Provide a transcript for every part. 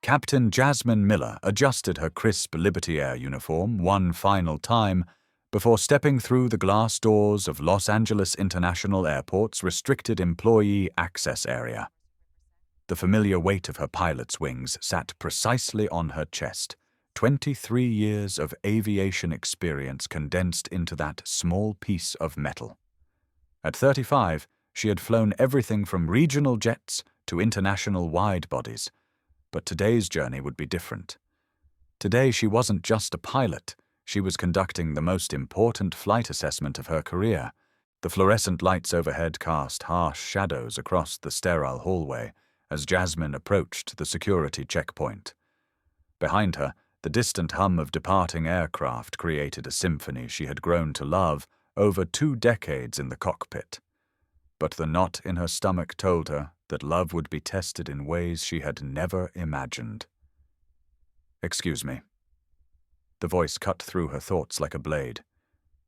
Captain Jasmine Miller adjusted her crisp Liberty Air uniform one final time before stepping through the glass doors of Los Angeles International Airport's restricted employee access area. The familiar weight of her pilot's wings sat precisely on her chest, 23 years of aviation experience condensed into that small piece of metal. At 35, she had flown everything from regional jets to international wide-bodies, but today's journey would be different. Today she wasn't just a pilot, she was conducting the most important flight assessment of her career. The fluorescent lights overhead cast harsh shadows across the sterile hallway as Jasmine approached the security checkpoint. Behind her, the distant hum of departing aircraft created a symphony she had grown to love over 2 decades in the cockpit. But the knot in her stomach told her that love would be tested in ways she had never imagined. "Excuse me." The voice cut through her thoughts like a blade.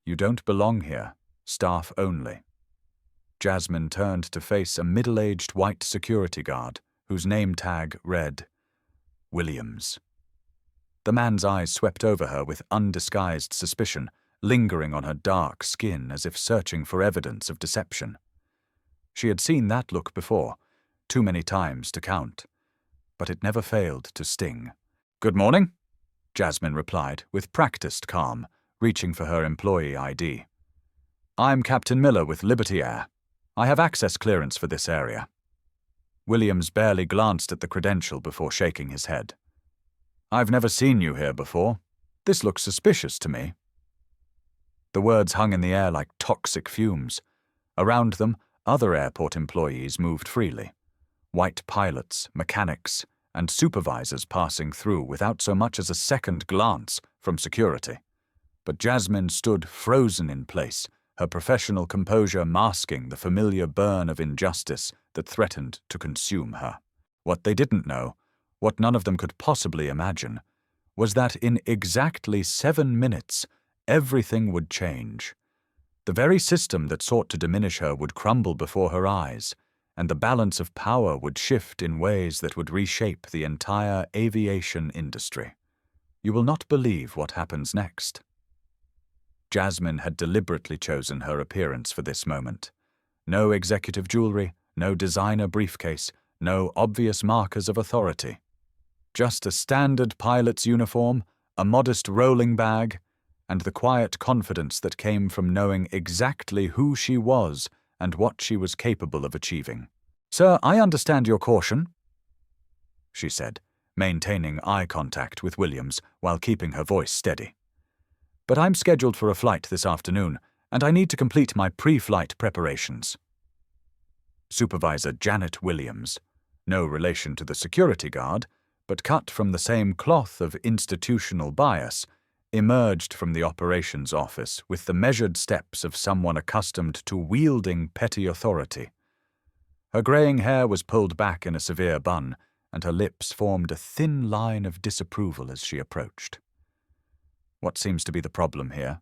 "You don't belong here. Staff only." Jasmine turned to face a middle-aged white security guard whose name tag read, Williams. The man's eyes swept over her with undisguised suspicion, lingering on her dark skin as if searching for evidence of deception. She had seen that look before, too many times to count, but it never failed to sting. "Good morning," Jasmine replied with practiced calm, reaching for her employee ID. "I'm Captain Miller with Liberty Air. I have access clearance for this area." Williams barely glanced at the credential before shaking his head. "I've never seen you here before. This looks suspicious to me." The words hung in the air like toxic fumes. Around them, other airport employees moved freely. White pilots, mechanics, and supervisors passing through without so much as a second glance from security. But Jasmine stood frozen in place, her professional composure masking the familiar burn of injustice that threatened to consume her. What they didn't know, what none of them could possibly imagine, was that in exactly 7 minutes, everything would change. The very system that sought to diminish her would crumble before her eyes, and the balance of power would shift in ways that would reshape the entire aviation industry. You will not believe what happens next. Jasmine had deliberately chosen her appearance for this moment. No executive jewelry, no designer briefcase, no obvious markers of authority. Just a standard pilot's uniform, a modest rolling bag, and the quiet confidence that came from knowing exactly who she was and what she was capable of achieving. "Sir, I understand your caution," she said, maintaining eye contact with Williams while keeping her voice steady. "But I'm scheduled for a flight this afternoon, and I need to complete my pre-flight preparations." Supervisor Janet Williams, no relation to the security guard, but cut from the same cloth of institutional bias, emerged from the operations office with the measured steps of someone accustomed to wielding petty authority. Her graying hair was pulled back in a severe bun, and her lips formed a thin line of disapproval as she approached. "What seems to be the problem here?"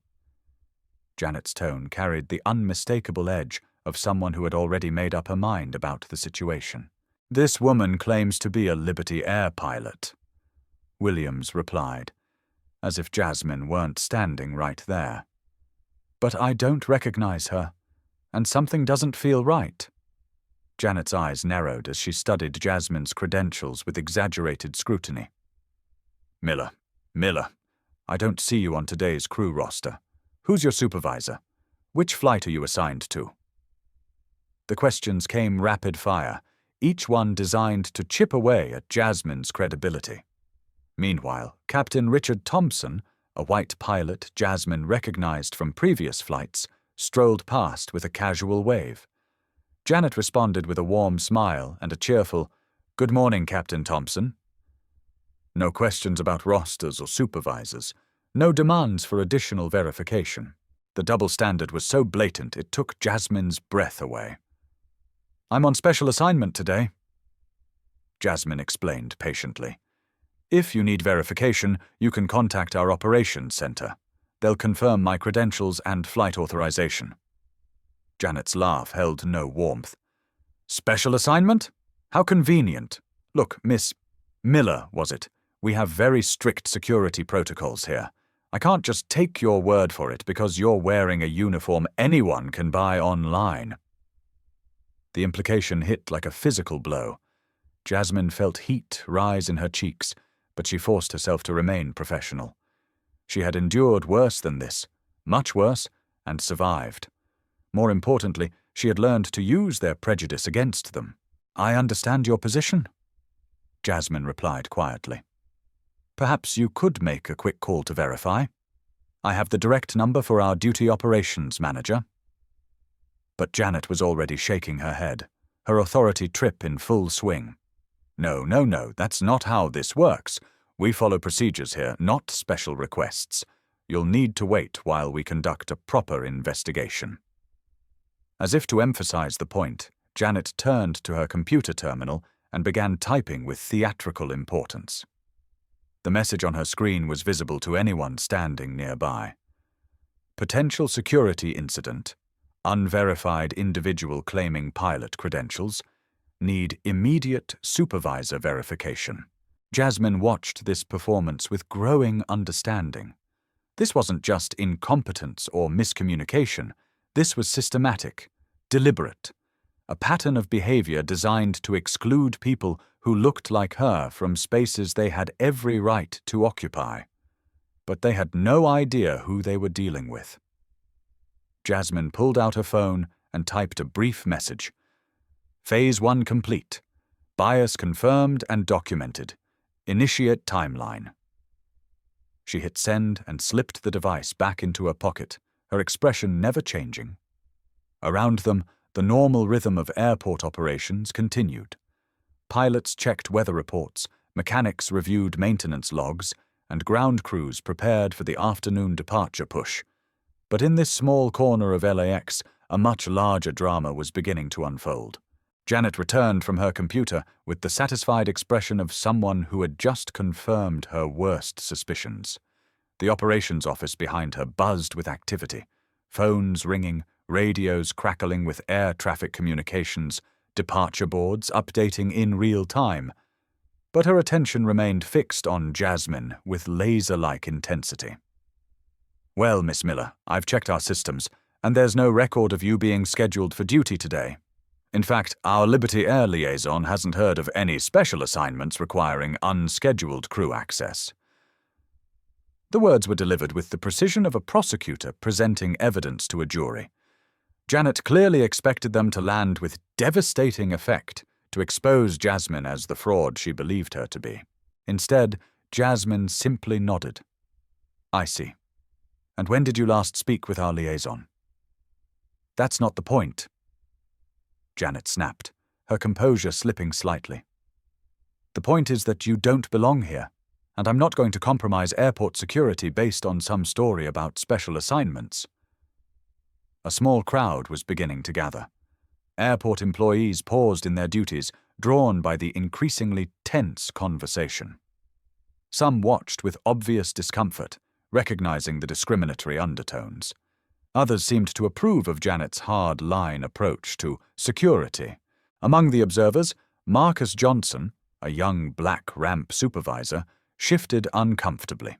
Janet's tone carried the unmistakable edge of someone who had already made up her mind about the situation. "This woman claims to be a Liberty Air pilot," Williams replied, as if Jasmine weren't standing right there. "But I don't recognize her, and something doesn't feel right." Janet's eyes narrowed as she studied Jasmine's credentials with exaggerated scrutiny. Miller, I don't see you on today's crew roster. Who's your supervisor? Which flight are you assigned to?" The questions came rapid fire, each one designed to chip away at Jasmine's credibility. Meanwhile, Captain Richard Thompson, a white pilot Jasmine recognized from previous flights, strolled past with a casual wave. Janet responded with a warm smile and a cheerful, "Good morning, Captain Thompson." No questions about rosters or supervisors, no demands for additional verification. The double standard was so blatant it took Jasmine's breath away. "I'm on special assignment today," Jasmine explained patiently. "If you need verification, you can contact our operations center. They'll confirm my credentials and flight authorization." Janet's laugh held no warmth. "Special assignment? How convenient. Look, Miss Miller, was it? We have very strict security protocols here. I can't just take your word for it because you're wearing a uniform anyone can buy online. The implication hit like a physical blow. Jasmine felt heat rise in her cheeks, but she forced herself to remain professional. She had endured worse than this, much worse, and survived. More importantly, she had learned to use their prejudice against them. I understand your position, Jasmine replied quietly. Perhaps you could make a quick call to verify. I have the direct number for our duty operations manager. But Janet was already shaking her head, her authority trip in full swing. No, that's not how this works. We follow procedures here, not special requests. You'll need to wait while we conduct a proper investigation. As if to emphasize the point, Janet turned to her computer terminal and began typing with theatrical importance. The message on her screen was visible to anyone standing nearby. Potential security incident. Unverified individual claiming pilot credentials. Need immediate supervisor verification. Jasmine watched this performance with growing understanding. This wasn't just incompetence or miscommunication. This was systematic, deliberate. A pattern of behavior designed to exclude people who looked like her from spaces they had every right to occupy. But they had no idea who they were dealing with. Jasmine pulled out her phone and typed a brief message. Phase 1 complete. Bias confirmed and documented. Initiate timeline. She hit send and slipped the device back into her pocket, her expression never changing. Around them, the normal rhythm of airport operations continued. Pilots checked weather reports, mechanics reviewed maintenance logs, and ground crews prepared for the afternoon departure push. But in this small corner of LAX, a much larger drama was beginning to unfold. Janet returned from her computer with the satisfied expression of someone who had just confirmed her worst suspicions. The operations office behind her buzzed with activity. Phones ringing, radios crackling with air traffic communications, departure boards updating in real time. But her attention remained fixed on Jasmine with laser-like intensity. Well, Miss Miller, I've checked our systems, and there's no record of you being scheduled for duty today. In fact, our Liberty Air liaison hasn't heard of any special assignments requiring unscheduled crew access. The words were delivered with the precision of a prosecutor presenting evidence to a jury. Janet clearly expected them to land with devastating effect to expose Jasmine as the fraud she believed her to be. Instead, Jasmine simply nodded. I see. And when did you last speak with our liaison? That's not the point, Janet snapped, her composure slipping slightly. The point is that you don't belong here, and I'm not going to compromise airport security based on some story about special assignments. A small crowd was beginning to gather. Airport employees paused in their duties, drawn by the increasingly tense conversation. Some watched with obvious discomfort, recognizing the discriminatory undertones. Others seemed to approve of Janet's hard-line approach to security. Among the observers, Marcus Johnson, a young black ramp supervisor, shifted uncomfortably.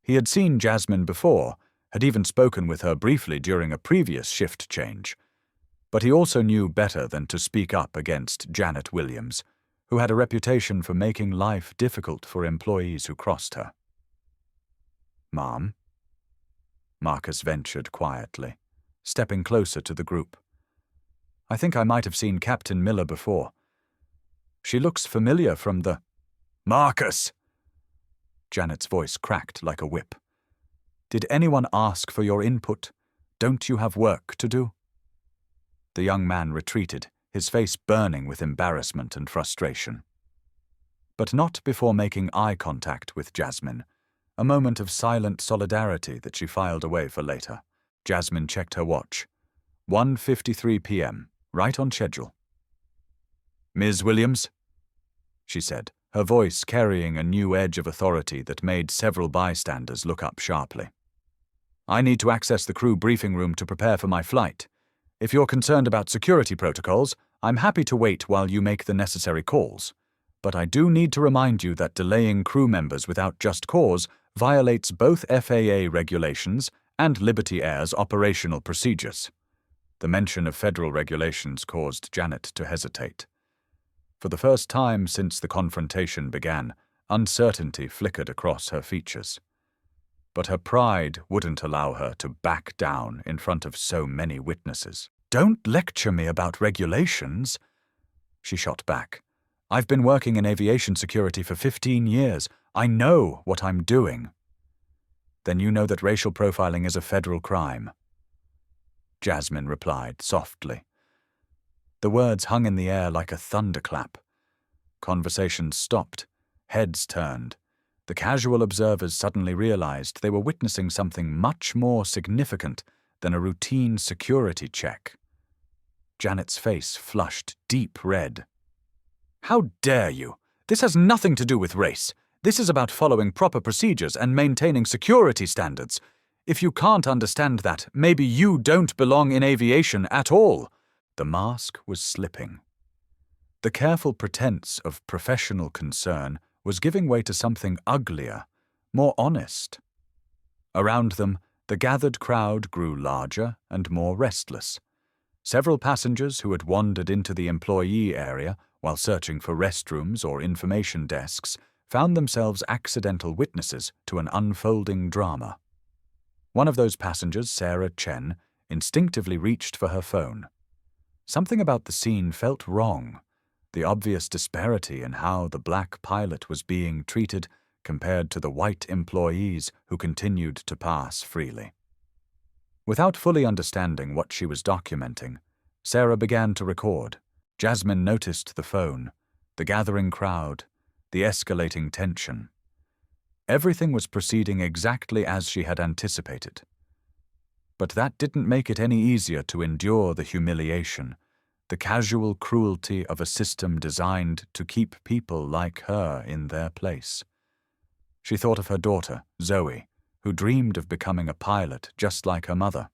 He had seen Jasmine before, had even spoken with her briefly during a previous shift change. But he also knew better than to speak up against Janet Williams, who had a reputation for making life difficult for employees who crossed her. Ma'am? Marcus ventured quietly, stepping closer to the group. I think I might have seen Captain Miller before. She looks familiar from the— Marcus! Janet's voice cracked like a whip. Did anyone ask for your input? Don't you have work to do? The young man retreated, his face burning with embarrassment and frustration. But not before making eye contact with Jasmine, a moment of silent solidarity that she filed away for later. Jasmine checked her watch. 1:53 p.m., right on schedule. Ms. Williams, she said, her voice carrying a new edge of authority that made several bystanders look up sharply. I need to access the crew briefing room to prepare for my flight. If you're concerned about security protocols, I'm happy to wait while you make the necessary calls. but I do need to remind you that delaying crew members without just cause violates both FAA regulations and Liberty Air's operational procedures. The mention of federal regulations caused Janet to hesitate. For the first time since the confrontation began, uncertainty flickered across her features. But her pride wouldn't allow her to back down in front of so many witnesses. "Don't lecture me about regulations," she shot back. "I've been working in aviation security for 15 years. I know what I'm doing." "Then you know that racial profiling is a federal crime," Jasmine replied softly. The words hung in the air like a thunderclap. Conversations stopped, heads turned. The casual observers suddenly realized they were witnessing something much more significant than a routine security check. Janet's face flushed deep red. "How dare you? This has nothing to do with race. This is about following proper procedures and maintaining security standards. If you can't understand that, maybe you don't belong in aviation at all." The mask was slipping. The careful pretense of professional concern was giving way to something uglier, more honest. Around them, the gathered crowd grew larger and more restless. Several passengers who had wandered into the employee area while searching for restrooms or information desks found themselves accidental witnesses to an unfolding drama. One of those passengers, Sarah Chen, instinctively reached for her phone. Something about the scene felt wrong. The obvious disparity in how the black pilot was being treated compared to the white employees who continued to pass freely. Without fully understanding what she was documenting, Sarah began to record. Jasmine noticed the phone, the gathering crowd, the escalating tension. Everything was proceeding exactly as she had anticipated. But that didn't make it any easier to endure the humiliation, the casual cruelty of a system designed to keep people like her in their place. She thought of her daughter, Zoe, who dreamed of becoming a pilot just like her mother.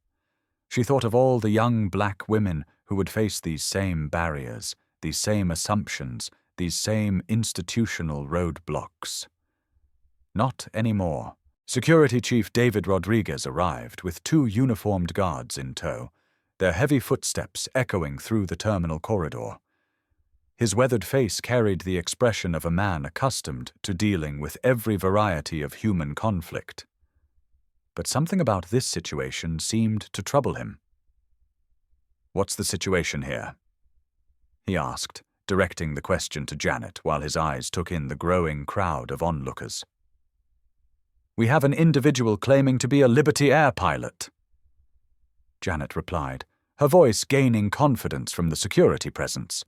She thought of all the young black women who would face these same barriers, these same assumptions, these same institutional roadblocks. Not anymore. Security Chief David Rodriguez arrived with 2 uniformed guards in tow, their heavy footsteps echoing through the terminal corridor. His weathered face carried the expression of a man accustomed to dealing with every variety of human conflict. But something about this situation seemed to trouble him. "What's the situation here?" he asked, directing the question to Janet while his eyes took in the growing crowd of onlookers. "We have an individual claiming to be a Liberty Air pilot," Janet replied, her voice gaining confidence from the security presence.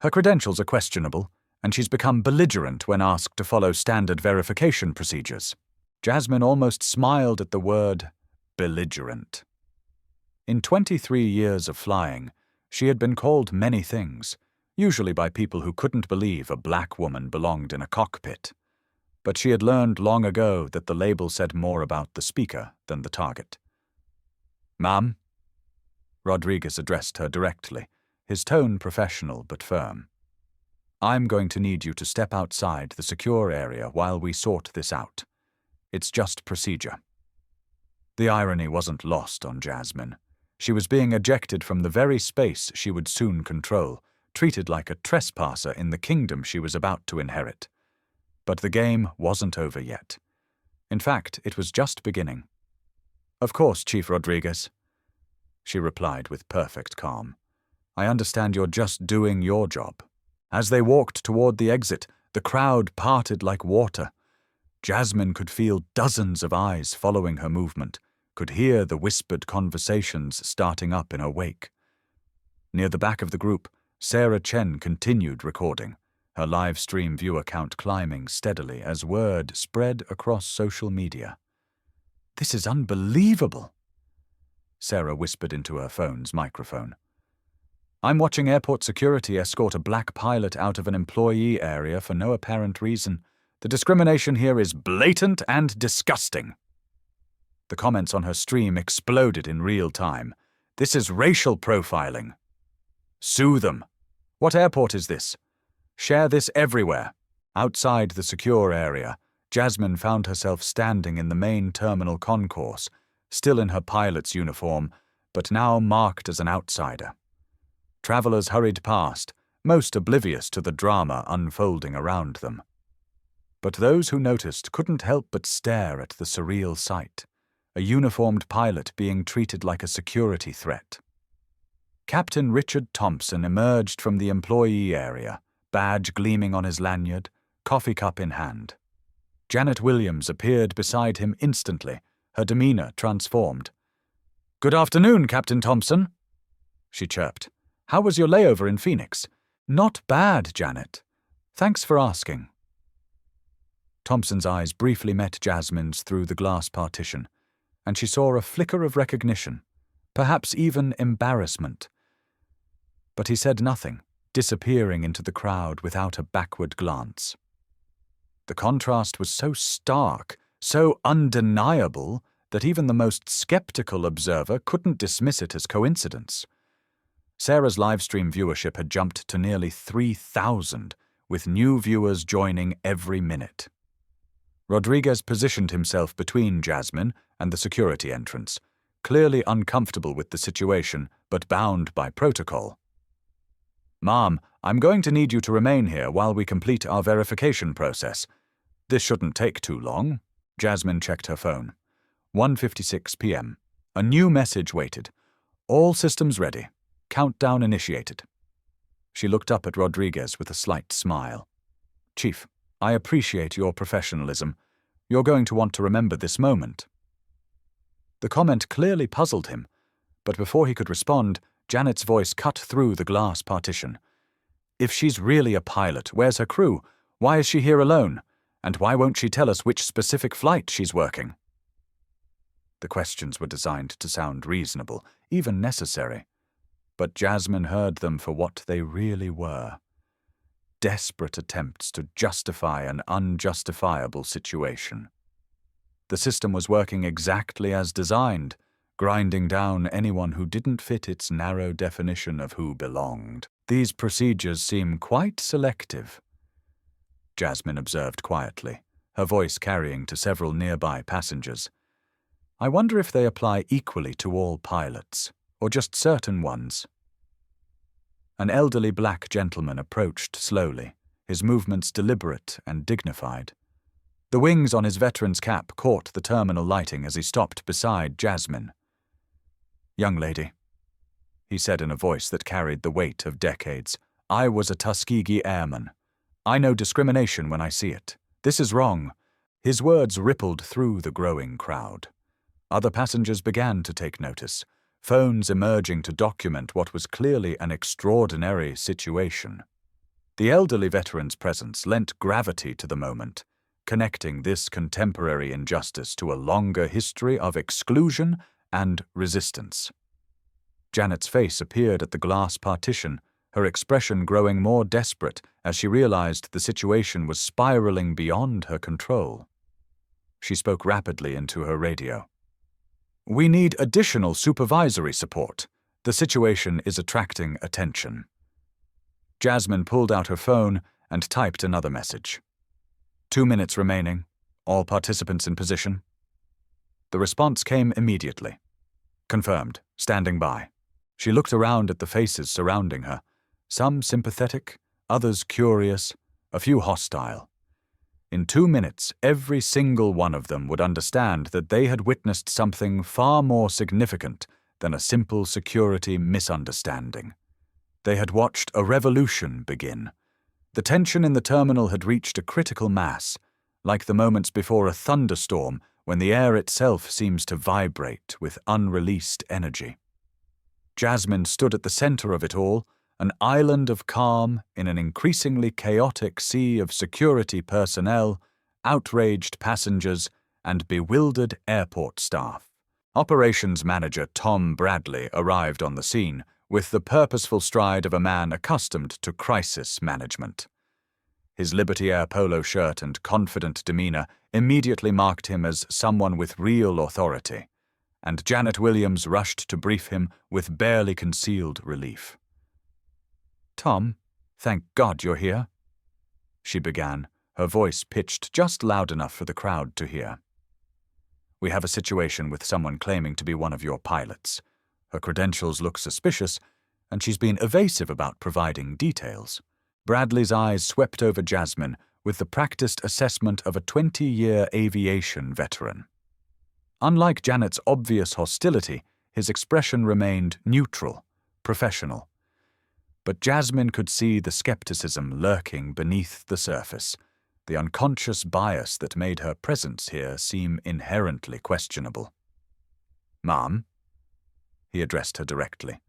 "Her credentials are questionable, and she's become belligerent when asked to follow standard verification procedures." Jasmine almost smiled at the word belligerent. In 23 years of flying, she had been called many things, usually by people who couldn't believe a black woman belonged in a cockpit. But she had learned long ago that the label said more about the speaker than the target. "Ma'am?" Rodriguez addressed her directly, his tone professional but firm. "I'm going to need you to step outside the secure area while we sort this out. It's just procedure." The irony wasn't lost on Jasmine. She was being ejected from the very space she would soon control, treated like a trespasser in the kingdom she was about to inherit. But the game wasn't over yet. In fact, it was just beginning. "Of course, Chief Rodriguez," she replied with perfect calm. "I understand you're just doing your job." As they walked toward the exit, the crowd parted like water. Jasmine could feel dozens of eyes following her movement, could hear the whispered conversations starting up in her wake. Near the back of the group, Sarah Chen continued recording, her live stream viewer count climbing steadily as word spread across social media. "This is unbelievable," Sarah whispered into her phone's microphone. "I'm watching airport security escort a black pilot out of an employee area for no apparent reason. The discrimination here is blatant and disgusting." The comments on her stream exploded in real time. "This is racial profiling." "Sue them." "What airport is this?" Share this everywhere. Outside the secure area, Jasmine found herself standing in the main terminal concourse, still in her pilot's uniform, but now marked as an outsider. Travelers hurried past, most oblivious to the drama unfolding around them. But those who noticed couldn't help but stare at the surreal sight, a uniformed pilot being treated like a security threat. Captain Richard Thompson emerged from the employee area, badge gleaming on his lanyard, coffee cup in hand. Janet Williams appeared beside him instantly, her demeanor transformed. "Good afternoon, Captain Thompson," she chirped. "How was your layover in Phoenix?" "Not bad, Janet. Thanks for asking." Thompson's eyes briefly met Jasmine's through the glass partition, and she saw a flicker of recognition, perhaps even embarrassment. But he said nothing, disappearing into the crowd without a backward glance. The contrast was so stark, so undeniable, that even the most skeptical observer couldn't dismiss it as coincidence. Sarah's livestream viewership had jumped to nearly 3,000, with new viewers joining every minute. Rodriguez positioned himself between Jasmine and the security entrance, clearly uncomfortable with the situation, but bound by protocol. "Ma'am, I'm going to need you to remain here while we complete our verification process. This shouldn't take too long." Jasmine checked her phone. 1:56 p.m. A new message waited. "All systems ready. Countdown initiated." She looked up at Rodriguez with a slight smile. "Chief, I appreciate your professionalism. You're going to want to remember this moment." The comment clearly puzzled him, but before he could respond, Janet's voice cut through the glass partition. "If she's really a pilot, where's her crew? Why is she here alone? And why won't she tell us which specific flight she's working?" The questions were designed to sound reasonable, even necessary, but Jasmine heard them for what they really were. Desperate attempts to justify an unjustifiable situation. The system was working exactly as designed, grinding down anyone who didn't fit its narrow definition of who belonged. "These procedures seem quite selective," Jasmine observed quietly, her voice carrying to several nearby passengers. "I wonder if they apply equally to all pilots, or just certain ones." An elderly black gentleman approached slowly, his movements deliberate and dignified. The wings on his veteran's cap caught the terminal lighting as he stopped beside Jasmine. "Young lady," he said in a voice that carried the weight of decades, "I was a Tuskegee airman. I know discrimination when I see it. This is wrong." His words rippled through the growing crowd. Other passengers began to take notice, phones emerging to document what was clearly an extraordinary situation. The elderly veteran's presence lent gravity to the moment, connecting this contemporary injustice to a longer history of exclusion and resistance. Janet's face appeared at the glass partition, her expression growing more desperate as she realized the situation was spiraling beyond her control. She spoke rapidly into her radio. "We need additional supervisory support. The situation is attracting attention." Jasmine pulled out her phone and typed another message. 2 minutes remaining. All participants in position." The response came immediately. "Confirmed. Standing by." She looked around at the faces surrounding her, some sympathetic, others curious, a few hostile. In 2 minutes, every single one of them would understand that they had witnessed something far more significant than a simple security misunderstanding. They had watched a revolution begin. The tension in the terminal had reached a critical mass, like the moments before a thunderstorm when the air itself seems to vibrate with unreleased energy. Jasmine stood at the center of it all, an island of calm in an increasingly chaotic sea of security personnel, outraged passengers, and bewildered airport staff. Operations Manager Tom Bradley arrived on the scene with the purposeful stride of a man accustomed to crisis management. His Liberty Air polo shirt and confident demeanor immediately marked him as someone with real authority, and Janet Williams rushed to brief him with barely concealed relief. "Tom, thank God you're here," she began, her voice pitched just loud enough for the crowd to hear. "We have a situation with someone claiming to be one of your pilots. Her credentials look suspicious, and she's been evasive about providing details." Bradley's eyes swept over Jasmine with the practiced assessment of a 20-year aviation veteran. Unlike Janet's obvious hostility, his expression remained neutral, professional. But Jasmine could see the skepticism lurking beneath the surface, the unconscious bias that made her presence here seem inherently questionable. "Ma'am," he addressed her directly,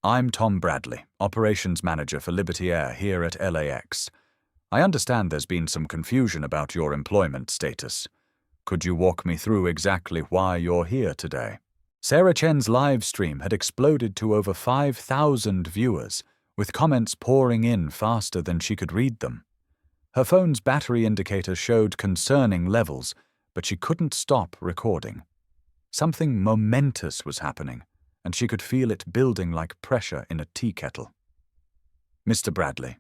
"I'm Tom Bradley, operations manager for Liberty Air here at LAX. I understand there's been some confusion about your employment status. Could you walk me through exactly why you're here today?" Sarah Chen's live stream had exploded to over 5,000 viewers, with comments pouring in faster than she could read them. Her phone's battery indicator showed concerning levels, but she couldn't stop recording. Something momentous was happening, and she could feel it building like pressure in a tea kettle. "Mr. Bradley,"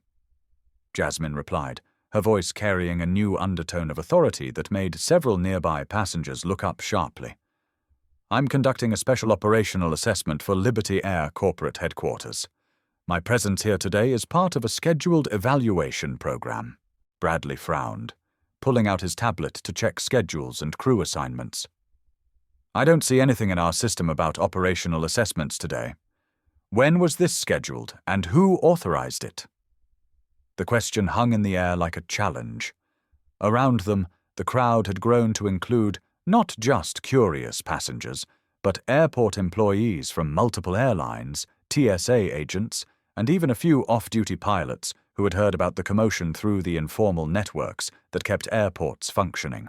Jasmine replied, her voice carrying a new undertone of authority that made several nearby passengers look up sharply. "I'm conducting a special operational assessment for Liberty Air corporate headquarters. My presence here today is part of a scheduled evaluation program." Bradley frowned, pulling out his tablet to check schedules and crew assignments. "I don't see anything in our system about operational assessments today. When was this scheduled, and who authorized it?" The question hung in the air like a challenge. Around them, the crowd had grown to include not just curious passengers, but airport employees from multiple airlines, TSA agents, and even a few off-duty pilots who had heard about the commotion through the informal networks that kept airports functioning.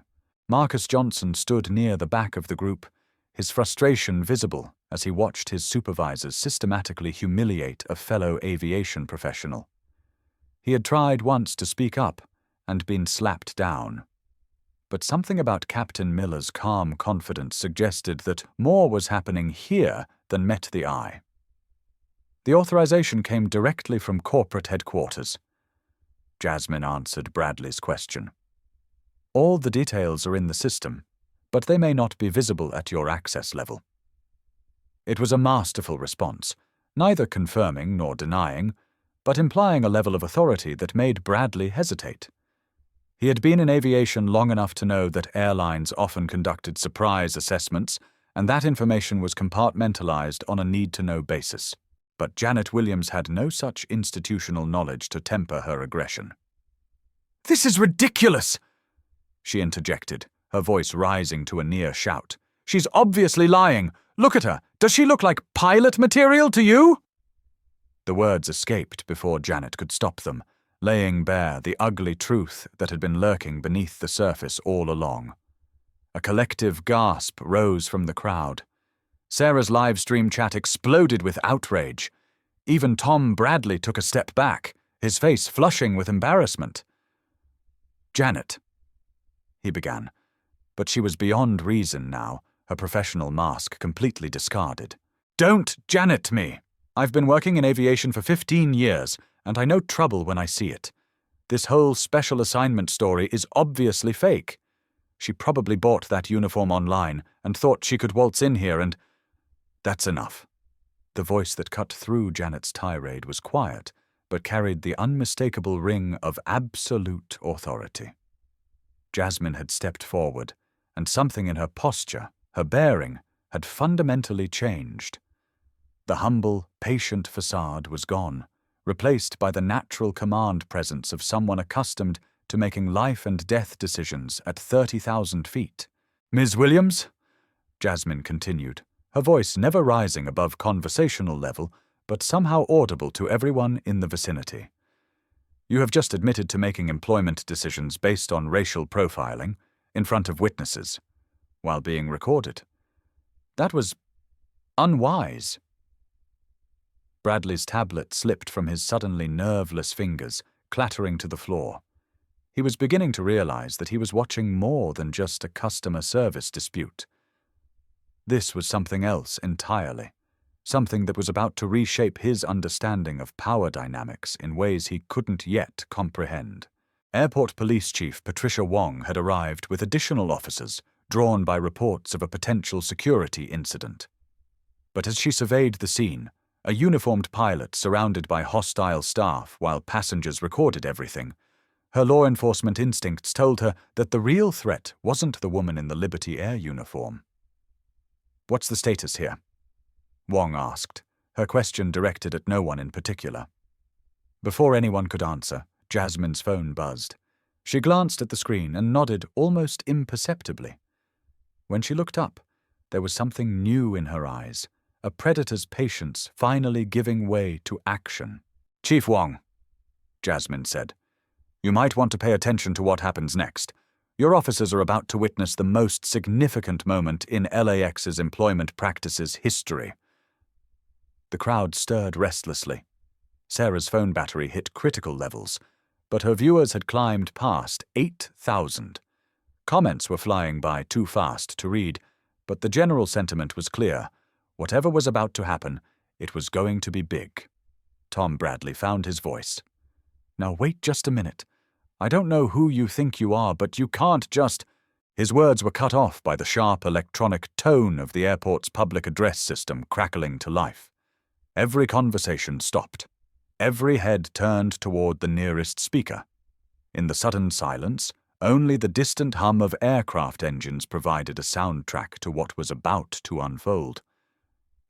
Marcus Johnson stood near the back of the group, his frustration visible as he watched his supervisors systematically humiliate a fellow aviation professional. He had tried once to speak up and been slapped down. But something about Captain Miller's calm confidence suggested that more was happening here than met the eye. The authorization came directly from corporate headquarters. Jasmine answered Bradley's question. "All the details are in the system, but they may not be visible at your access level." It was a masterful response, neither confirming nor denying, but implying a level of authority that made Bradley hesitate. He had been in aviation long enough to know that airlines often conducted surprise assessments, and that information was compartmentalized on a need-to-know basis. But Janet Williams had no such institutional knowledge to temper her aggression. "This is ridiculous!" she interjected, her voice rising to a near shout. "She's obviously lying. Look at her. Does she look like pilot material to you?" The words escaped before Janet could stop them, laying bare the ugly truth that had been lurking beneath the surface all along. A collective gasp rose from the crowd. Sarah's live stream chat exploded with outrage. Even Tom Bradley took a step back, his face flushing with embarrassment. "Janet," he began, but she was beyond reason now, her professional mask completely discarded. "Don't Janet me! I've been working in aviation for 15 years, and I know trouble when I see it. This whole special assignment story is obviously fake. She probably bought that uniform online and thought she could waltz in here and—" "That's enough." The voice that cut through Janet's tirade was quiet, but carried the unmistakable ring of absolute authority. Jasmine had stepped forward, and something in her posture, her bearing, had fundamentally changed. The humble, patient facade was gone, replaced by the natural command presence of someone accustomed to making life-and-death decisions at 30,000 feet. "Ms. Williams," Jasmine continued, her voice never rising above conversational level, but somehow audible to everyone in the vicinity. "You have just admitted to making employment decisions based on racial profiling, in front of witnesses, while being recorded. That was unwise." Bradley's tablet slipped from his suddenly nerveless fingers, clattering to the floor. He was beginning to realize that he was watching more than just a customer service dispute. This was something else entirely, something that was about to reshape his understanding of power dynamics in ways he couldn't yet comprehend. Airport Police Chief Patricia Wong had arrived with additional officers, drawn by reports of a potential security incident. But as she surveyed the scene, a uniformed pilot surrounded by hostile staff while passengers recorded everything, her law enforcement instincts told her that the real threat wasn't the woman in the Liberty Air uniform. "What's the status here?" Wong asked, her question directed at no one in particular. Before anyone could answer, Jasmine's phone buzzed. She glanced at the screen and nodded almost imperceptibly. When she looked up, there was something new in her eyes, a predator's patience finally giving way to action. "Chief Wong," Jasmine said, "you might want to pay attention to what happens next. Your officers are about to witness the most significant moment in LAX's employment practices history." The crowd stirred restlessly. Sarah's phone battery hit critical levels, but her viewers had climbed past 8,000. Comments were flying by too fast to read, but the general sentiment was clear. Whatever was about to happen, it was going to be big. Tom Bradley found his voice. "Now wait just a minute. I don't know who you think you are, but you can't just—" His words were cut off by the sharp electronic tone of the airport's public address system crackling to life. Every conversation stopped. Every head turned toward the nearest speaker. In the sudden silence, only the distant hum of aircraft engines provided a soundtrack to what was about to unfold.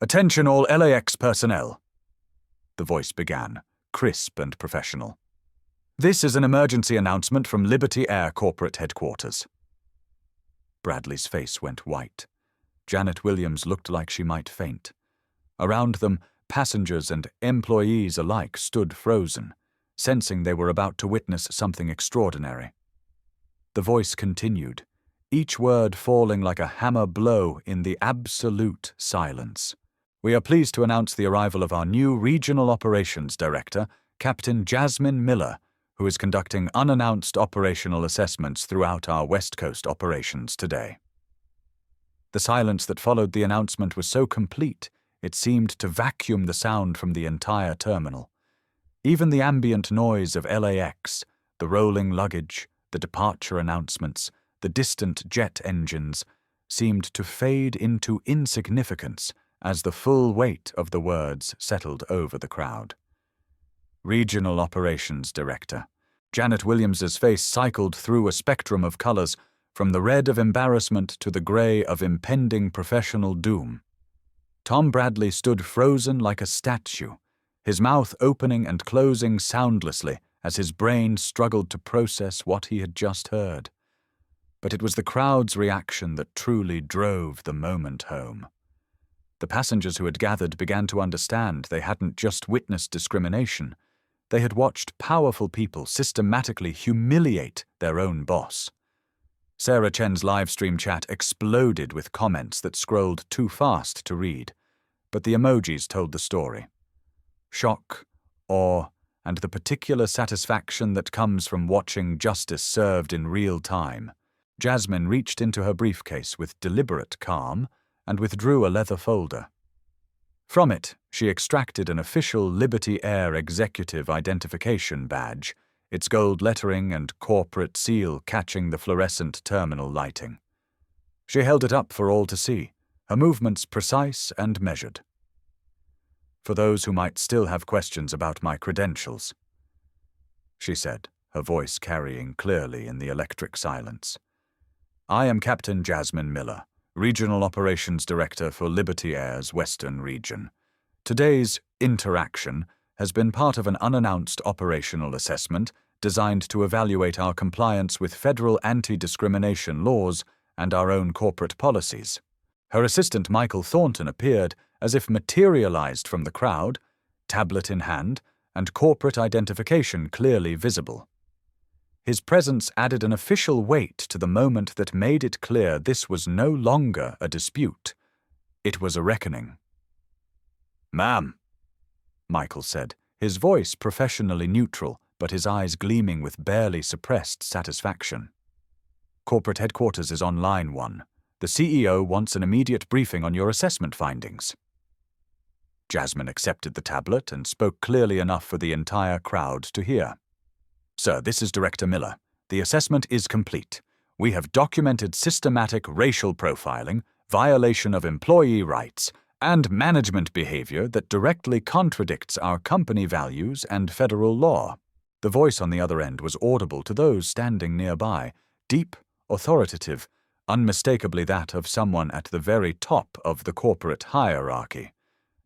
"Attention all LAX personnel," the voice began, crisp and professional. "This is an emergency announcement from Liberty Air corporate headquarters." Bradley's face went white. Janet Williams looked like she might faint. Around them, passengers and employees alike stood frozen, sensing they were about to witness something extraordinary. The voice continued, each word falling like a hammer blow in the absolute silence. "We are pleased to announce the arrival of our new Regional Operations Director, Captain Jasmine Miller, who is conducting unannounced operational assessments throughout our West Coast operations today." The silence that followed the announcement was so complete, it seemed to vacuum the sound from the entire terminal. Even the ambient noise of LAX, the rolling luggage, the departure announcements, the distant jet engines, seemed to fade into insignificance as the full weight of the words settled over the crowd. Regional Operations Director. Janet Williams's face cycled through a spectrum of colors, from the red of embarrassment to the gray of impending professional doom. Tom Bradley stood frozen like a statue, his mouth opening and closing soundlessly as his brain struggled to process what he had just heard. But it was the crowd's reaction that truly drove the moment home. The passengers who had gathered began to understand they hadn't just witnessed discrimination. They had watched powerful people systematically humiliate their own boss. Sarah Chen's livestream chat exploded with comments that scrolled too fast to read, but the emojis told the story. Shock, awe, and the particular satisfaction that comes from watching justice served in real time. Jasmine reached into her briefcase with deliberate calm and withdrew a leather folder. From it, she extracted an official Liberty Air Executive Identification Badge, its gold lettering and corporate seal catching the fluorescent terminal lighting. She held it up for all to see, her movements precise and measured. "For those who might still have questions about my credentials," she said, her voice carrying clearly in the electric silence, "I am Captain Jasmine Miller, Regional Operations Director for Liberty Air's Western Region. Today's interaction has been part of an unannounced operational assessment designed to evaluate our compliance with federal anti-discrimination laws and our own corporate policies." Her assistant Michael Thornton appeared as if materialized from the crowd, tablet in hand, and corporate identification clearly visible. His presence added an official weight to the moment that made it clear this was no longer a dispute. It was a reckoning. "Ma'am," Michael said, his voice professionally neutral, but his eyes gleaming with barely suppressed satisfaction. "Corporate headquarters is on line 1. The CEO wants an immediate briefing on your assessment findings." Jasmine accepted the tablet and spoke clearly enough for the entire crowd to hear. Sir, this is Director Miller. The assessment is complete. We have documented systematic racial profiling, violation of employee rights, and management behavior that directly contradicts our company values and federal law. The voice on the other end was audible to those standing nearby, deep, authoritative, unmistakably that of someone at the very top of the corporate hierarchy.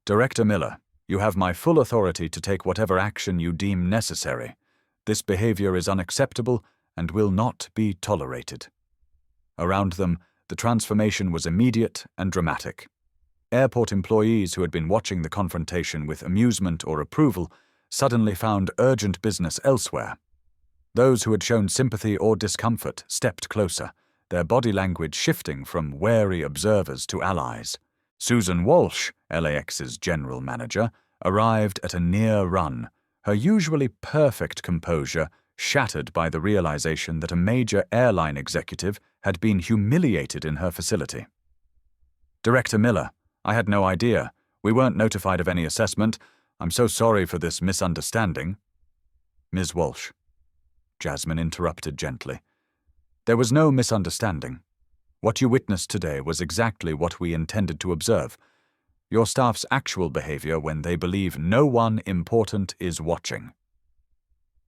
Director Miller, you have my full authority to take whatever action you deem necessary. This behavior is unacceptable and will not be tolerated. Around them, the transformation was immediate and dramatic. Airport employees who had been watching the confrontation with amusement or approval suddenly found urgent business elsewhere. Those who had shown sympathy or discomfort stepped closer, their body language shifting from wary observers to allies. Susan Walsh, LAX's general manager, arrived at a near run, her usually perfect composure shattered by the realization that a major airline executive had been humiliated in her facility. Director Miller, I had no idea. We weren't notified of any assessment. I'm so sorry for this misunderstanding. Ms. Walsh. Jasmine interrupted gently. There was no misunderstanding. What you witnessed today was exactly what we intended to observe. Your staff's actual behavior when they believe no one important is watching.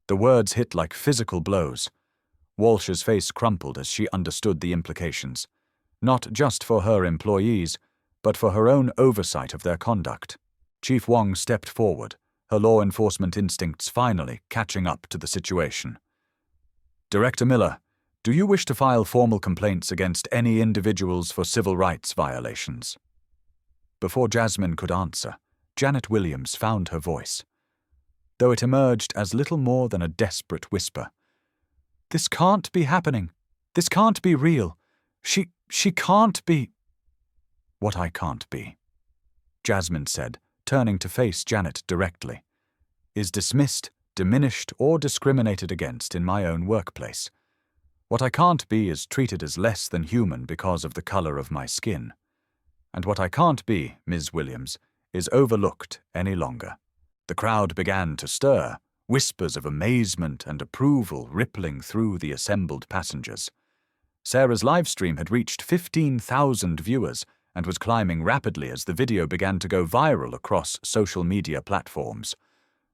The words hit like physical blows. Walsh's face crumpled as she understood the implications, not just for her employees, but for her own oversight of their conduct. Chief Wong stepped forward, her law enforcement instincts finally catching up to the situation. Director Miller, do you wish to file formal complaints against any individuals for civil rights violations? Before Jasmine could answer, Janet Williams found her voice, though it emerged as little more than a desperate whisper. This can't be happening. This can't be real. She can't be. What I can't be, Jasmine said, turning to face Janet directly, is dismissed, diminished, or discriminated against in my own workplace. What I can't be is treated as less than human because of the color of my skin. And what I can't be, Ms. Williams, is overlooked any longer. The crowd began to stir, whispers of amazement and approval rippling through the assembled passengers. Sarah's live stream had reached 15,000 viewers and was climbing rapidly as the video began to go viral across social media platforms.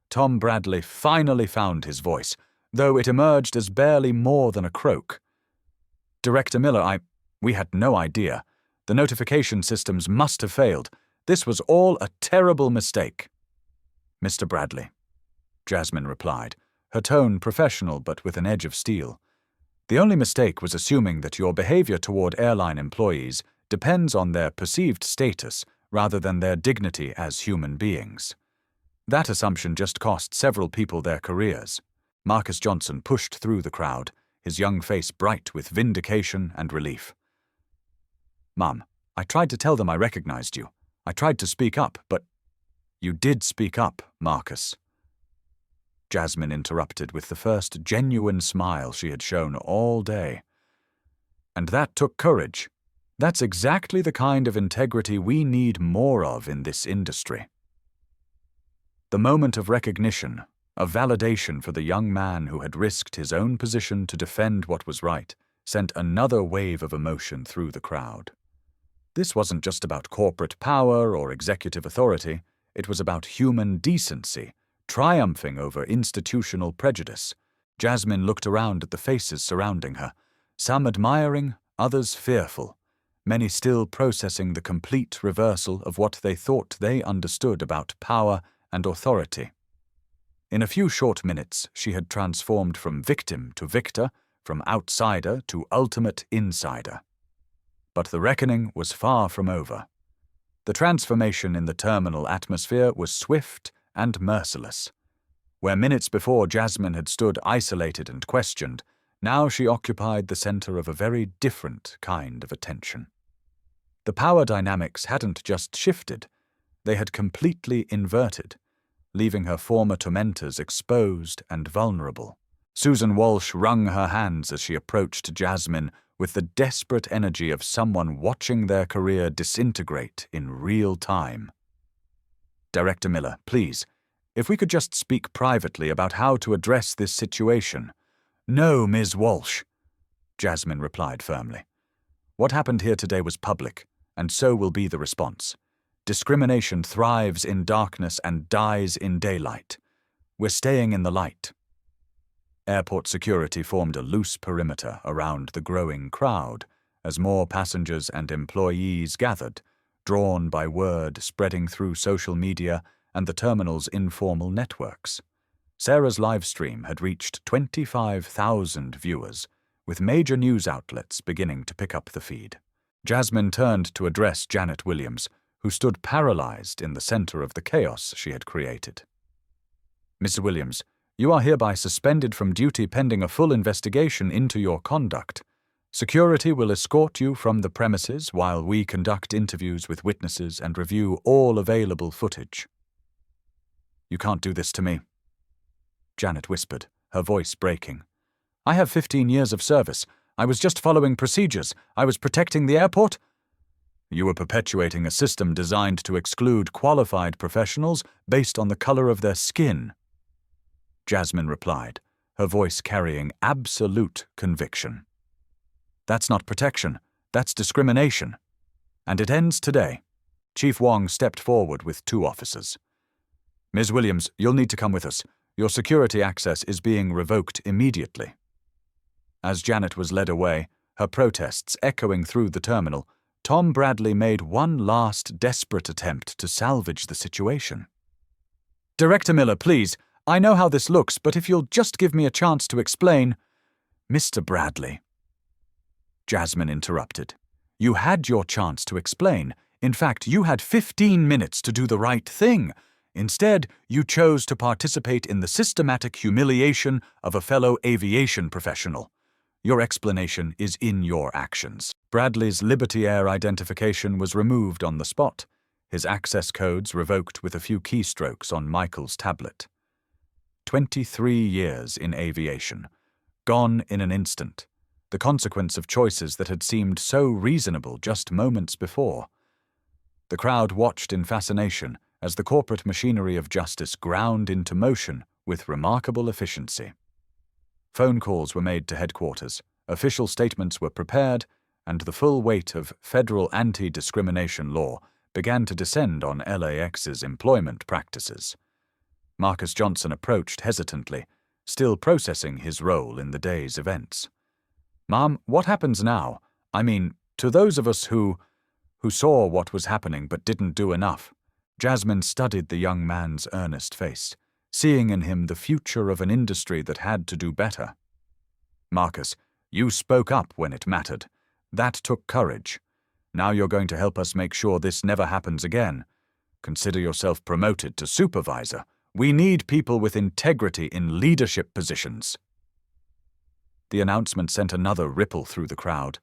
Tom Bradley finally found his voice, though it emerged as barely more than a croak. Director Miller, we had no idea. The notification systems must have failed. This was all a terrible mistake. Mr. Bradley, Jasmine replied, her tone professional but with an edge of steel. The only mistake was assuming that your behavior toward airline employees depends on their perceived status rather than their dignity as human beings. That assumption just cost several people their careers. Marcus Johnson pushed through the crowd, his young face bright with vindication and relief. Mum, I tried to tell them I recognized you. I tried to speak up, but you did speak up, Marcus. Jasmine interrupted with the first genuine smile she had shown all day. And that took courage. That's exactly the kind of integrity we need more of in this industry. The moment of recognition, of validation for the young man who had risked his own position to defend what was right, sent another wave of emotion through the crowd. This wasn't just about corporate power or executive authority, it was about human decency, triumphing over institutional prejudice. Jasmine looked around at the faces surrounding her, some admiring, others fearful, many still processing the complete reversal of what they thought they understood about power and authority. In a few short minutes, she had transformed from victim to victor, from outsider to ultimate insider. But the reckoning was far from over. The transformation in the terminal atmosphere was swift and merciless. Where minutes before Jasmine had stood isolated and questioned, now she occupied the center of a very different kind of attention. The power dynamics hadn't just shifted, they had completely inverted, leaving her former tormentors exposed and vulnerable. Susan Walsh wrung her hands as she approached Jasmine with the desperate energy of someone watching their career disintegrate in real time. Director Miller, please, If we could just speak privately about how to address this situation." "No, Ms. Walsh," Jasmine replied firmly. "What happened here today was public, and so will be the response. Discrimination thrives in darkness and dies in daylight. We're staying in the light." Airport security formed a loose perimeter around the growing crowd as more passengers and employees gathered, drawn by word spreading through social media and the terminal's informal networks. Sarah's live stream had reached 25,000 viewers, with major news outlets beginning to pick up the feed. Jasmine turned to address Janet Williams, who stood paralyzed in the center of the chaos she had created. "Mrs. Williams, you are hereby suspended from duty pending a full investigation into your conduct. Security will escort you from the premises while we conduct interviews with witnesses and review all available footage." "You can't do this to me," Janet whispered, her voice breaking. "I have 15 years of service. I was just following procedures. I was protecting the airport." "You were perpetuating a system designed to exclude qualified professionals based on the color of their skin," Jasmine replied, her voice carrying absolute conviction. "That's not protection. That's discrimination. And it ends today." Chief Wong stepped forward with 2 officers. "Ms. Williams, you'll need to come with us. Your security access is being revoked immediately." As Janet was led away, her protests echoing through the terminal, Tom Bradley made one last desperate attempt to salvage the situation. "Director Miller, please. I know how this looks, but if you'll just give me a chance to explain—" "Mr. Bradley," Jasmine interrupted. "You had your chance to explain. In fact, you had 15 minutes to do the right thing. Instead, you chose to participate in the systematic humiliation of a fellow aviation professional. Your explanation is in your actions." Bradley's Liberty Air identification was removed on the spot, his access codes revoked with a few keystrokes on Michael's tablet. 23 years in aviation, gone in an instant, the consequence of choices that had seemed so reasonable just moments before. The crowd watched in fascination as the corporate machinery of justice ground into motion with remarkable efficiency. Phone calls were made to headquarters, official statements were prepared, and the full weight of federal anti-discrimination law began to descend on LAX's employment practices. Marcus Johnson approached hesitantly, still processing his role in the day's events. "Ma'am, what happens now? I mean, to those of us who saw what was happening but didn't do enough." Jasmine studied the young man's earnest face, seeing in him the future of an industry that had to do better. "Marcus, you spoke up when it mattered. That took courage. Now you're going to help us make sure this never happens again. Consider yourself promoted to supervisor. We need people with integrity in leadership positions." The announcement sent another ripple through the crowd.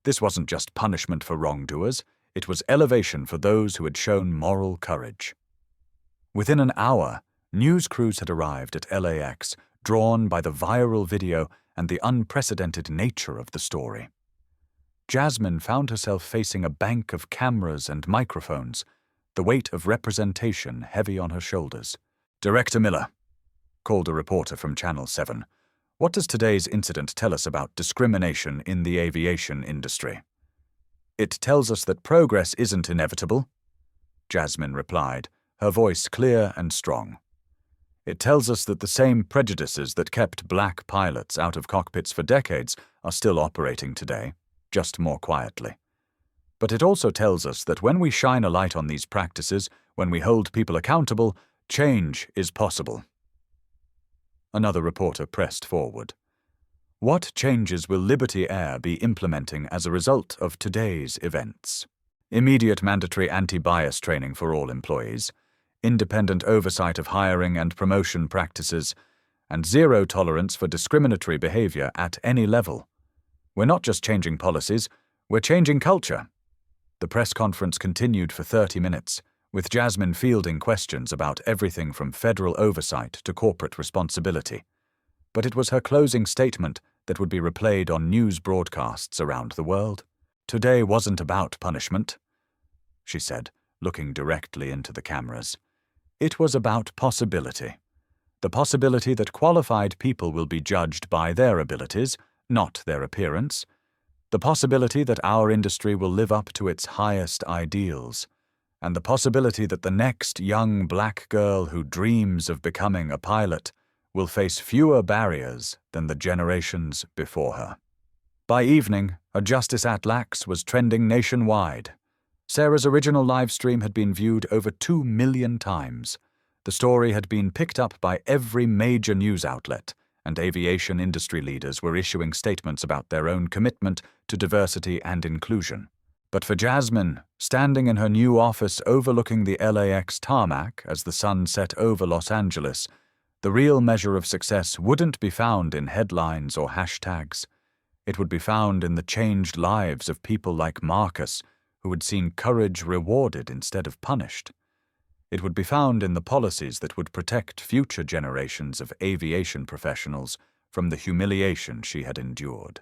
This wasn't just punishment for wrongdoers, it was elevation for those who had shown moral courage. Within an hour, news crews had arrived at LAX, drawn by the viral video and the unprecedented nature of the story. Jasmine found herself facing a bank of cameras and microphones, the weight of representation heavy on her shoulders. "Director Miller," called a reporter from Channel 7, "what does today's incident tell us about discrimination in the aviation industry?" "It tells us that progress isn't inevitable," Jasmine replied, her voice clear and strong. "It tells us that the same prejudices that kept black pilots out of cockpits for decades are still operating today, just more quietly. But it also tells us that when we shine a light on these practices, when we hold people accountable, change is possible." Another reporter pressed forward. "What changes will Liberty Air be implementing as a result of today's events?" "Immediate mandatory anti-bias training for all employees, independent oversight of hiring and promotion practices, and zero tolerance for discriminatory behavior at any level. We're not just changing policies, we're changing culture." The press conference continued for 30 minutes, with Jasmine fielding questions about everything from federal oversight to corporate responsibility. But it was her closing statement that would be replayed on news broadcasts around the world. "Today wasn't about punishment," she said, looking directly into the cameras. It was about possibility. The possibility that qualified people will be judged by their abilities, not their appearance. The possibility that our industry will live up to its highest ideals. And the possibility that the next young black girl who dreams of becoming a pilot will face fewer barriers than the generations before her. By evening, a Justice at Lax was trending nationwide. Sarah's original livestream had been viewed over 2 million times. The story had been picked up by every major news outlet, and aviation industry leaders were issuing statements about their own commitment to diversity and inclusion. But for Jasmine, standing in her new office overlooking the LAX tarmac as the sun set over Los Angeles, the real measure of success wouldn't be found in headlines or hashtags. It would be found in the changed lives of people like Marcus, who had seen courage rewarded instead of punished. It would be found in the policies that would protect future generations of aviation professionals from the humiliation she had endured.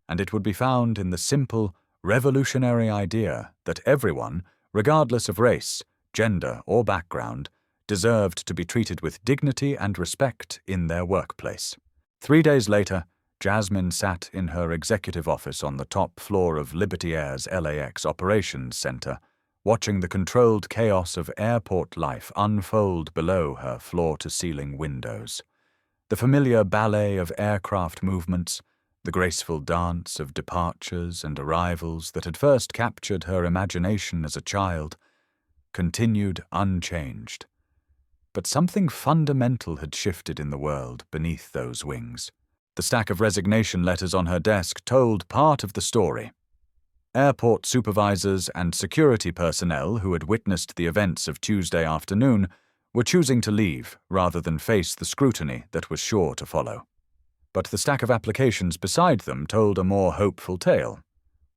And it would be found in the simple, revolutionary idea that everyone, regardless of race, gender, or background, deserved to be treated with dignity and respect in their workplace. 3 days later, Jasmine sat in her executive office on the top floor of Liberty Air's LAX Operations Center, watching the controlled chaos of airport life unfold below her floor-to-ceiling windows. The familiar ballet of aircraft movements, the graceful dance of departures and arrivals that had first captured her imagination as a child, continued unchanged. But something fundamental had shifted in the world beneath those wings. The stack of resignation letters on her desk told part of the story. Airport supervisors and security personnel who had witnessed the events of Tuesday afternoon were choosing to leave rather than face the scrutiny that was sure to follow. But the stack of applications beside them told a more hopeful tale.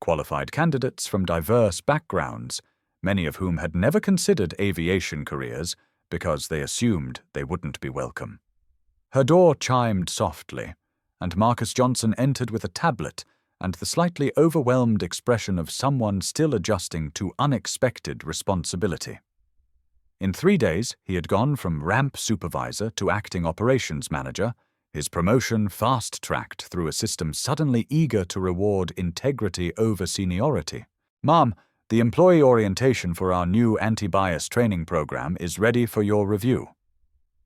Qualified candidates from diverse backgrounds, many of whom had never considered aviation careers because they assumed they wouldn't be welcome. Her door chimed softly, and Marcus Johnson entered with a tablet and the slightly overwhelmed expression of someone still adjusting to unexpected responsibility. In 3 days, he had gone from ramp supervisor to acting operations manager, his promotion fast-tracked through a system suddenly eager to reward integrity over seniority. "Ma'am, the employee orientation for our new anti-bias training program is ready for your review,"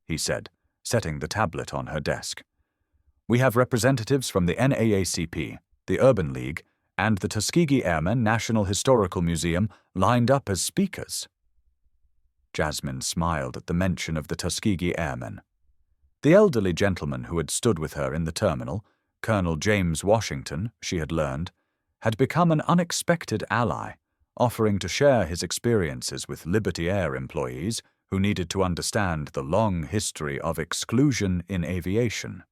he said, setting the tablet on her desk. "We have representatives from the NAACP, the Urban League, and the Tuskegee Airmen National Historical Museum lined up as speakers." Jasmine smiled at the mention of the Tuskegee Airmen. The elderly gentleman who had stood with her in the terminal, Colonel James Washington, she had learned, had become an unexpected ally, offering to share his experiences with Liberty Air employees who needed to understand the long history of exclusion in aviation.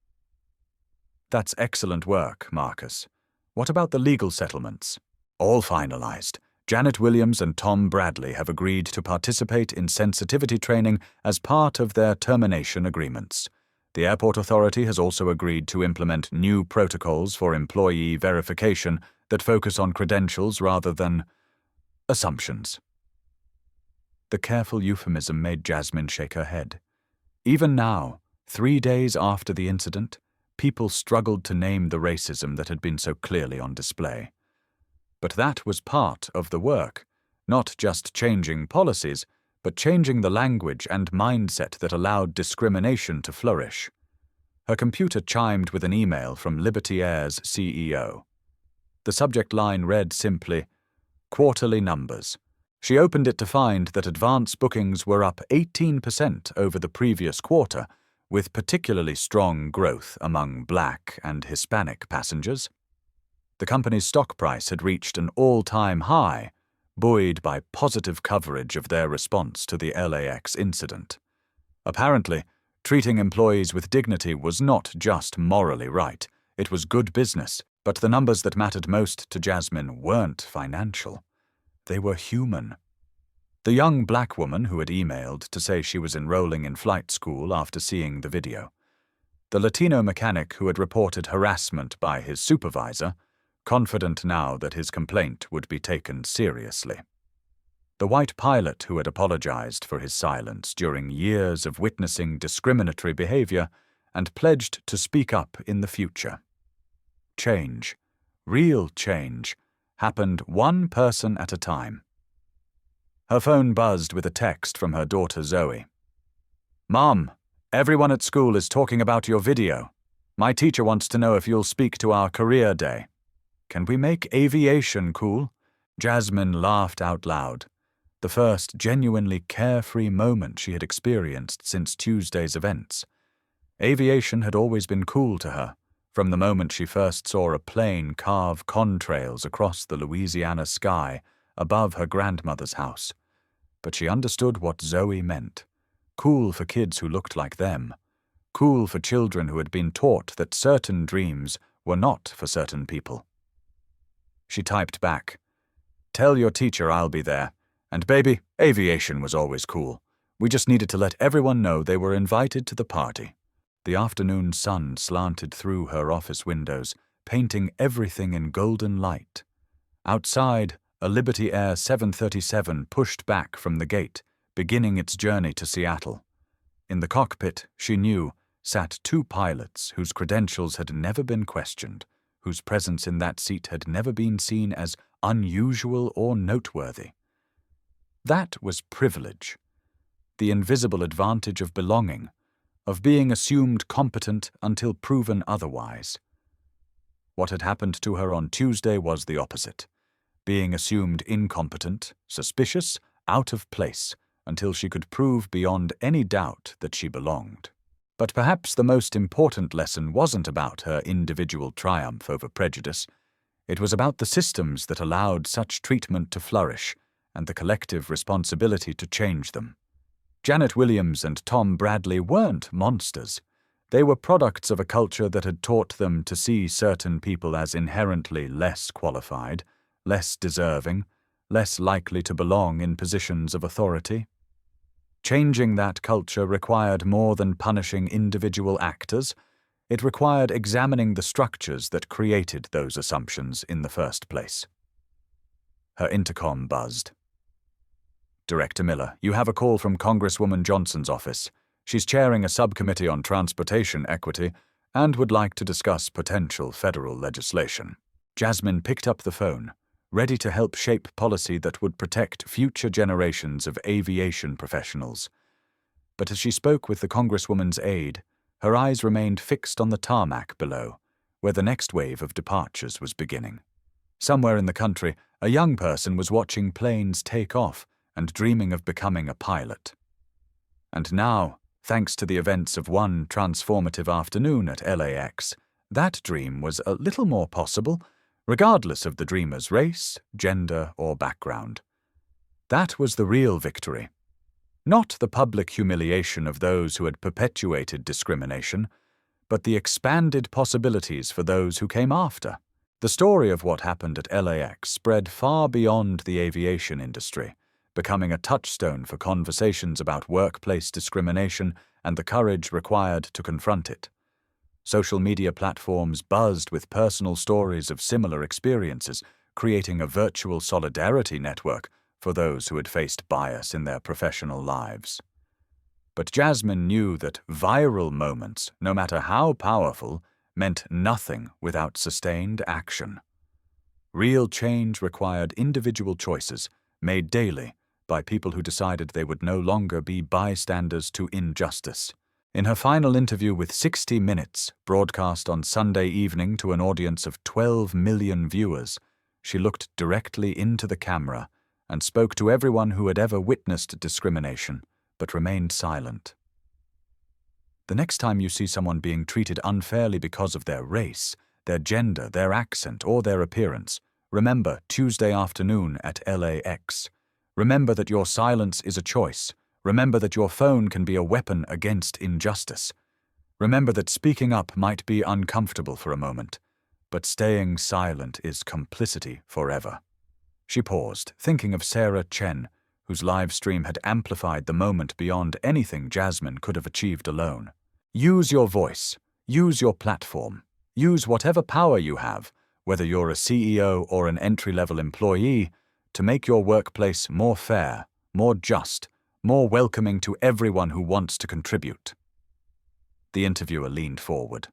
"That's excellent work, Marcus. What about the legal settlements?" "All finalized. Janet Williams and Tom Bradley have agreed to participate in sensitivity training as part of their termination agreements. The airport authority has also agreed to implement new protocols for employee verification that focus on credentials rather than assumptions." The careful euphemism made Jasmine shake her head. Even now, 3 days after the incident, people struggled to name the racism that had been so clearly on display. But that was part of the work, not just changing policies, but changing the language and mindset that allowed discrimination to flourish. Her computer chimed with an email from Liberty Air's CEO. The subject line read simply, "Quarterly numbers." She opened it to find that advance bookings were up 18% over the previous quarter, with particularly strong growth among Black and Hispanic passengers. The company's stock price had reached an all-time high, buoyed by positive coverage of their response to the LAX incident. Apparently, treating employees with dignity was not just morally right, it was good business, but the numbers that mattered most to Jasmine weren't financial. They were human. The young black woman who had emailed to say she was enrolling in flight school after seeing the video. The Latino mechanic who had reported harassment by his supervisor, confident now that his complaint would be taken seriously. the white pilot who had apologized for his silence during years of witnessing discriminatory behavior and pledged to speak up in the future. Change, real change, happened one person at a time. Her phone buzzed with a text from her daughter Zoe. "Mom, everyone at school is talking about your video. My teacher wants to know if you'll speak to our career day. Can we make aviation cool?" Jasmine laughed out loud, the first genuinely carefree moment she had experienced since Tuesday's events. Aviation had always been cool to her, from the moment she first saw a plane carve contrails across the Louisiana sky above her grandmother's house. But she understood what Zoe meant. Cool for kids who looked like them. Cool for children who had been taught that certain dreams were not for certain people. She typed back, "Tell your teacher I'll be there. And baby, aviation was always cool. We just needed to let everyone know they were invited to the party." The afternoon sun slanted through her office windows, painting everything in golden light. Outside, a Liberty Air 737 pushed back from the gate, beginning its journey to Seattle. In the cockpit, she knew, sat two pilots whose credentials had never been questioned, whose presence in that seat had never been seen as unusual or noteworthy. That was privilege, the invisible advantage of belonging, of being assumed competent until proven otherwise. What had happened to her on Tuesday was the opposite, being assumed incompetent, suspicious, out of place, until she could prove beyond any doubt that she belonged. But perhaps the most important lesson wasn't about her individual triumph over prejudice. It was about the systems that allowed such treatment to flourish and the collective responsibility to change them. Janet Williams and Tom Bradley weren't monsters. They were products of a culture that had taught them to see certain people as inherently less qualified, less deserving, less likely to belong in positions of authority. Changing that culture required more than punishing individual actors. It required examining the structures that created those assumptions in the first place. Her intercom buzzed. "Director Miller, you have a call from Congresswoman Johnson's office. She's chairing a subcommittee on transportation equity and would like to discuss potential federal legislation." Jasmine picked up the phone, ready to help shape policy that would protect future generations of aviation professionals. But as she spoke with the Congresswoman's aide, her eyes remained fixed on the tarmac below, where the next wave of departures was beginning. Somewhere in the country, a young person was watching planes take off and dreaming of becoming a pilot. And now, thanks to the events of one transformative afternoon at LAX, that dream was a little more possible, regardless of the dreamer's race, gender, or background. That was the real victory. Not the public humiliation of those who had perpetuated discrimination, but the expanded possibilities for those who came after. The story of what happened at LAX spread far beyond the aviation industry, becoming a touchstone for conversations about workplace discrimination and the courage required to confront it. Social media platforms buzzed with personal stories of similar experiences, creating a virtual solidarity network for those who had faced bias in their professional lives. But Jasmine knew that viral moments, no matter how powerful, meant nothing without sustained action. Real change required individual choices, made daily by people who decided they would no longer be bystanders to injustice. In her final interview with 60 Minutes, broadcast on Sunday evening to an audience of 12 million viewers, she looked directly into the camera and spoke to everyone who had ever witnessed discrimination, but remained silent. The next time you see someone being treated unfairly because of their race, their gender, their accent, or their appearance, remember Tuesday afternoon at LAX. Remember that your silence is a choice. Remember that your phone can be a weapon against injustice. Remember that speaking up might be uncomfortable for a moment, but staying silent is complicity forever. She paused, thinking of Sarah Chen, whose live stream had amplified the moment beyond anything Jasmine could have achieved alone. Use your voice. Use your platform. Use whatever power you have, whether you're a CEO or an entry-level employee, to make your workplace more fair, more just, more welcoming to everyone who wants to contribute. The interviewer leaned forward.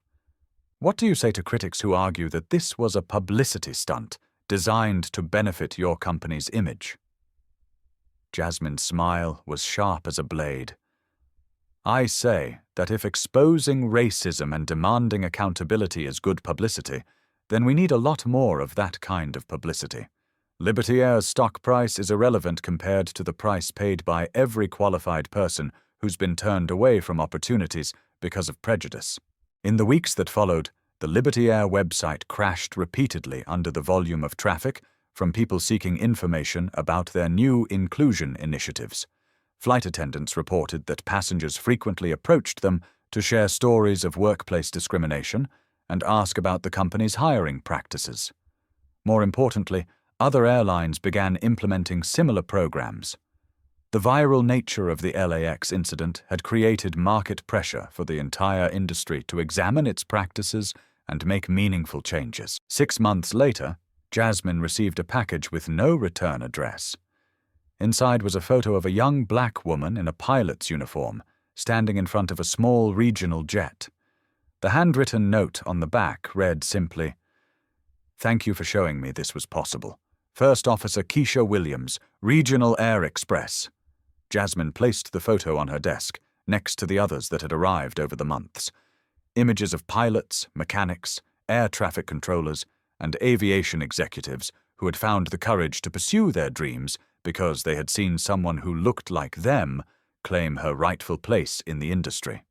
What do you say to critics who argue that this was a publicity stunt designed to benefit your company's image? Jasmine's smile was sharp as a blade. I say that if exposing racism and demanding accountability is good publicity, then we need a lot more of that kind of publicity. Liberty Air's stock price is irrelevant compared to the price paid by every qualified person who's been turned away from opportunities because of prejudice. In the weeks that followed, the Liberty Air website crashed repeatedly under the volume of traffic from people seeking information about their new inclusion initiatives. Flight attendants reported that passengers frequently approached them to share stories of workplace discrimination and ask about the company's hiring practices. More importantly, other airlines began implementing similar programs. The viral nature of the LAX incident had created market pressure for the entire industry to examine its practices and make meaningful changes. 6 months later, Jasmine received a package with no return address. Inside was a photo of a young black woman in a pilot's uniform, standing in front of a small regional jet. The handwritten note on the back read simply, "Thank you for showing me this was possible. First Officer Keisha Williams, Regional Air Express." Jasmine placed the photo on her desk, next to the others that had arrived over the months. Images of pilots, mechanics, air traffic controllers, and aviation executives who had found the courage to pursue their dreams because they had seen someone who looked like them claim her rightful place in the industry.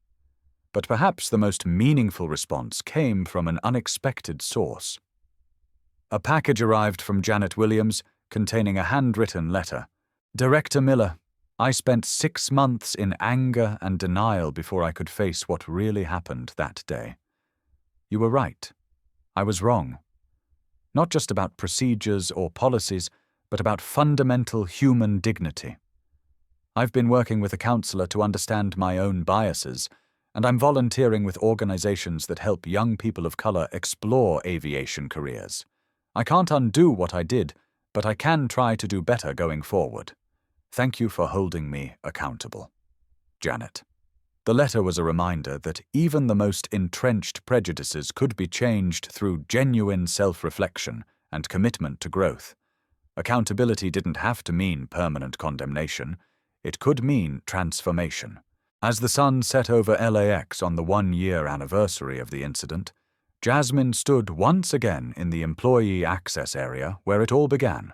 But perhaps the most meaningful response came from an unexpected source. A package arrived from Janet Williams containing a handwritten letter. "Director Miller, I spent 6 months in anger and denial before I could face what really happened that day. You were right. I was wrong. Not just about procedures or policies, but about fundamental human dignity. I've been working with a counselor to understand my own biases, and I'm volunteering with organizations that help young people of color explore aviation careers. I can't undo what I did, but I can try to do better going forward. Thank you for holding me accountable. Janet." The letter was a reminder that even the most entrenched prejudices could be changed through genuine self-reflection and commitment to growth. Accountability didn't have to mean permanent condemnation. It could mean transformation. As the sun set over LAX on the 1-year anniversary of the incident, Jasmine stood once again in the employee access area where it all began.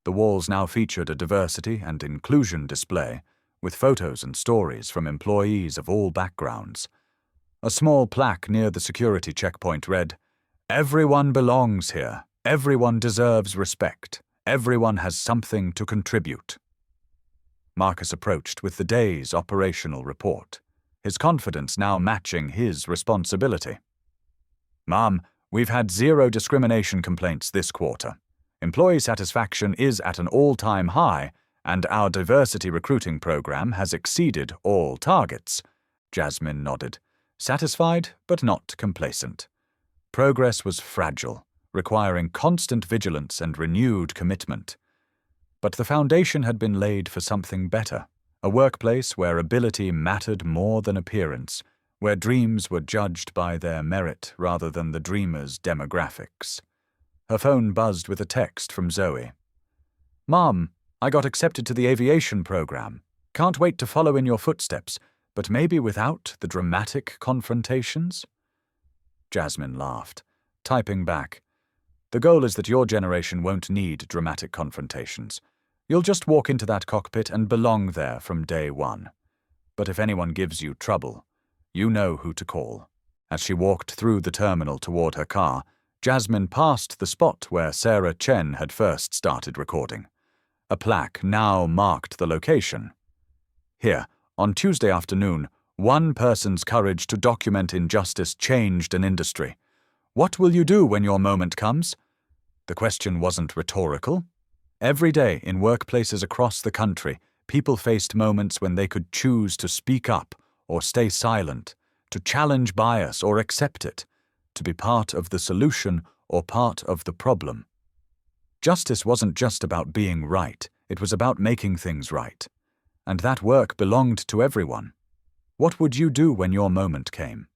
The walls now featured a diversity and inclusion display, with photos and stories from employees of all backgrounds. A small plaque near the security checkpoint read, "Everyone belongs here. Everyone deserves respect. Everyone has something to contribute." Marcus approached with the day's operational report, his confidence now matching his responsibility. "Ma'am, we've had 0 discrimination complaints this quarter. Employee satisfaction is at an all-time high, and our diversity recruiting program has exceeded all targets." Jasmine nodded, satisfied but not complacent. Progress was fragile, requiring constant vigilance and renewed commitment. But the foundation had been laid for something better, a workplace where ability mattered more than appearance, where dreams were judged by their merit rather than the dreamer's demographics. Her phone buzzed with a text from Zoe. "Mom, I got accepted to the aviation program. Can't wait to follow in your footsteps, but maybe without the dramatic confrontations?" Jasmine laughed, typing back, "The goal is that your generation won't need dramatic confrontations. You'll just walk into that cockpit and belong there from day one. But if anyone gives you trouble, you know who to call." As she walked through the terminal toward her car, Jasmine passed the spot where Sarah Chen had first started recording. A plaque now marked the location. "Here, on Tuesday afternoon, one person's courage to document injustice changed an industry. What will you do when your moment comes?" The question wasn't rhetorical. Every day in workplaces across the country, people faced moments when they could choose to speak up or stay silent, to challenge bias or accept it, to be part of the solution or part of the problem. Justice wasn't just about being right, it was about making things right. And that work belonged to everyone. What would you do when your moment came?